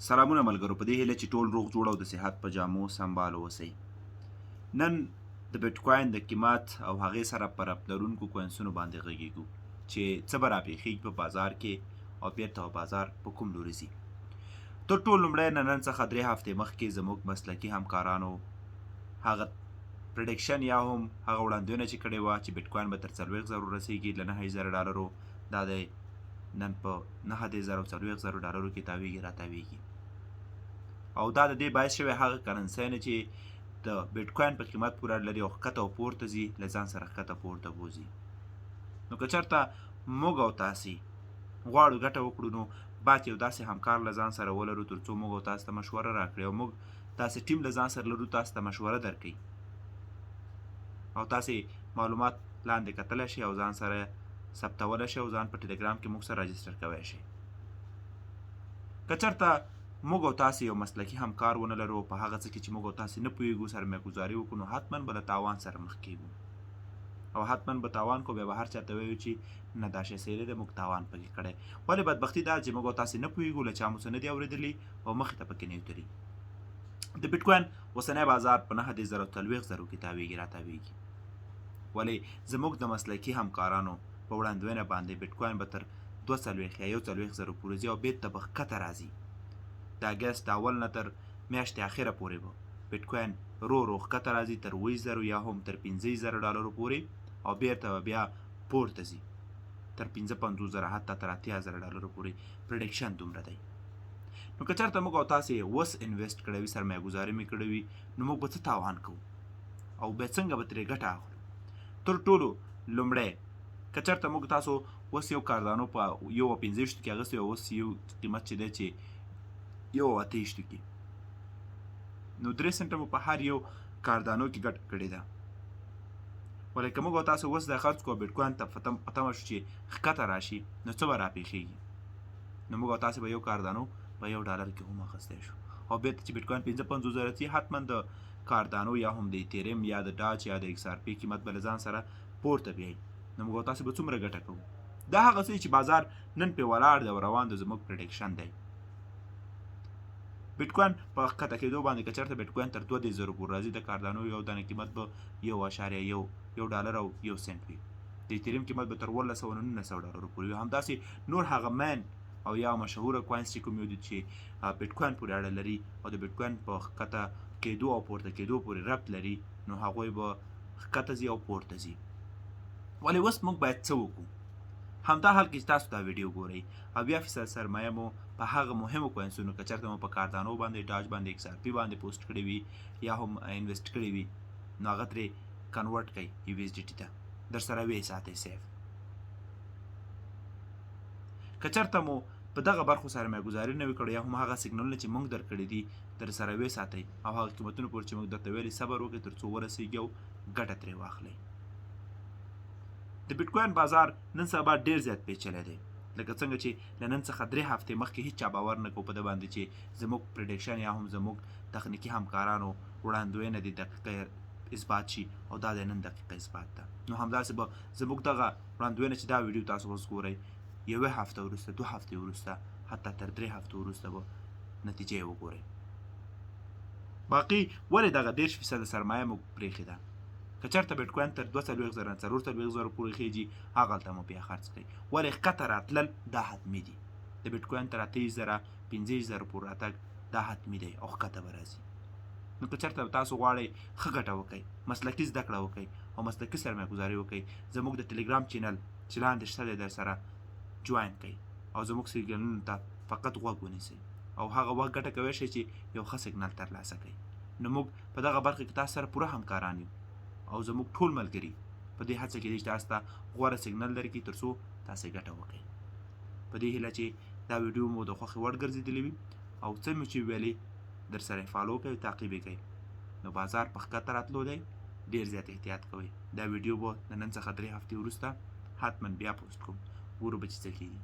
سلامونه ملګرو، په دې هیله چې ټول روغ جوړ او د صحت په جامو سمبال اوسئ. نن د بیټ کوین د قیمت او هغې سره په ربط لرونکو کوینسونو باندې غږیږو چې څه به راپېښېږي په بازار کې او بیرته به بازار په کوم لوري ځي. تر ټولو لومړی نن څخه 3 هفتې مخکې زموږ مسلکي همکارانو هغه پرډکشن یا هم هغه وړاندوینه چې کړې وه چې بیټ کوین به تر 40,000 رسېږي له 9,000 ډالرو، دا دی نن په 9,000 او 40,000 ډالرو کې تاویږي راتاویږي. او دا د دې باعث شوی هغه کرنسیانې چې د بیټ کوین په قیمت پورې اړه لري او ښکته او پورته ځي له ځان سره ښکته پورته بوځي. نو که چېرته موږ او تاسې غواړو ګټه وکړو نو باید یو داسې همکار له ځان سره ولرو تر څو موږ او تاسو ته مشوره راکړي او موږ داسې ټیم له ځان سره لرو تاسو ته مشوره درکوي او تاسې معلومات لاندې کتلی شئ او ځان سره ثبتولی شئ او ځان په ټلګرام کې موږ سره راجسټر کوی شئ. که چېرته موږ او تاسې یو مسلکي همکار ونه لرو په هغه څه کې چې موږ او تاسې نه پوهېږو سرمایه‌ګذاري وکړو نو حتما به له تاوان سره مخ کېږو او حتما به تاوان کو بیا به هر چاته وایو چې نه دا شی صحیح دی موږ تاوان پکې کړی. ولې بدبختي دا چې موږ او تاسې نه پوهېږو له چا مو څه نه دي اورېدلي او مخې ته پکې نه یو تللي. د بیټ کوین اوسنی بازار په 9,000 او 40,000 کې تاویږي راتاویږي. ولې زموږ د مسلکي همکارانو په وړاندوینه باندې بیټ کوین به تر 2,40,000 یا 41,000 پورې ځي او بېرته به ښکته راځي. د اګست د اول نه تر میاشتې اخره پورې به بیټ کوین رو رو ښکته راځي تر 20,000 یا هم تر 15,000 ډالرو پورې او بیرته به بیا پورته ځي تر 55,000 حتی تر 80,000 ډالرو پورې. پرډکشن دومره دی. نو که چېرته موږ او تاسې اوس انویسټ کړی وي سرمایه‌ګذاري مې کړې وي نو موږ به څه تاوان کوو او بیا څنګه به ترې ګټه اخلو. تر ټولو لومړی که چېرته موږ تاسو اوس یو کاردانو په 1.65 کې اخیستی او اوس یو قیمت چې دی چې 1.28 کې نو 3 سنټه مو په هر یو کاردانو کې ګټه کړې ده. ولې که موږ او تاسو اوس دا خرڅ کړو بیټ کوین ته په تمه شو چې ښکته راشي نو څه به راپېښېږي. نو موږ او تاسې به یو کاردانو په $1 کې هم اخیستی شو او بیرته چې بیټ کوین 55,000 ځي حتما د کاردانو یا هم د ایتریم یا د ډاچ یا د XRP قیمت به له ځان سره پورته بیایي. نو موږ او تاسې به څومره ګټه کوو. دا هغه څه چې بازار نن پرې ولاړ دی او روان دی زموږ پرډکشن دی. بیټ کوین په ښکته کېدو باندې که چېرته بیټ کوین تر 2,000 پورې راځي د کاردانو یو دانه قیمت به $1.1 او 1 سنټ وي. د ایتریم قیمت به تر 1,100 او 1,900 ډالرو پورې وي. همداسې نور هغه مین او یا مشهوره کوینز چې کوم یو دي چې بیټ کوین پورې اړه لري او د بیټ کوین په ښکته کېدو او پورته کېدو پورې ربط لري نو هغوی به ښکته ځي او پورته ځي. ولې اوس موږ باید څه وکړو؟ همدا حال کې چې تاسو دا ویډیو ګورئ او 2% سرمایه مو په هغه مهمو کوینسونو که چېرته مو په کاردانو باندې ډاج باندې XRP باندې پوسټ کړی وي یا هم انویسټ کړی وي نو هغه ترې کنورټ کړئ USDT ته در سره ویې ساتئ سیف. که چېرته مو په دغه برخو سرمایه‌ګذاري نه وي کړې یا هم هغه سیګنلونه چې موږ درکړي دي در سره ویې ساتئ او هغه قیمتونو پورې چې موږ درته ویلي صبر وکړئ تر څو ورسېږي او ګټه ترې واخلئ. د بیټ کوین بازار نن سبا ډېر زیات پیچلی دی. لکه څنګه چې له نن څخه 3 هفتې مخکې هیڅ چا باور نه کوو په ده باندې چې زموږ پرډکشن یا هم زموږ تخنیکي همکارانو وړاندوینه د دقیقه اثبات شي او دا د نن دقیقه اثبات ده. نو همداسې به زموږ دغه وړاندوینه چې دا ویډیو تاسو اوس ګورئ 1 هفته وروسته 2 هفتې وروسته حتی تر 3 هفتو وروسته به نتیجه یې وګورئ. باقي ولې دغه 30% سرمایه مو پرېښې ده. که چېرته بیټ کوین تر 2,40,000 نه 4,40,000 پورې خېږي هغلته مو بیا خرڅ کړئ. ولې ښکته راتلل دا حتمي دي. د بیټ کوین تر 8,000 15,000 پورې راتګ دا حتمي دی او ښکته به راځي. نو که چېرته تاسو غواړئ ښه ګټه وکئ مسلکي زده کړه وکئ او مسلکي سرمایه‌ګذاري وکئ زموږ د ټلګرام چینل چې لاندې شته دی در سره جوین کئ او زموږ سیګنلونو ته فقط غوږ ونیسئ او هغه وخت ګټه کوی شئ چې یو ښه سیګنل ترلاسه کړئ. نو موږ په دغه برخه کې تاسو سره پوره همکاران یو او زموږ ټول ملګري په دې هڅه کې دي چې تاسو ته غوره سیګنل درکړي تر څو تاسې ګټه وکړئ. په دې هیله چې دا ویډیو مو د خوښې وړ ګرځېدلی وي او څه مو چې ویلې در سره یې فالو کوئ تعقیب یې کوئ. نو بازار په ښکته راتلو دی ډېر زیات احتیاط کوئ. دا ویډیو به د نن څخه 3 هفتې وروسته حتما بیا پوسټ کوم ګورو به چې څه کېږي.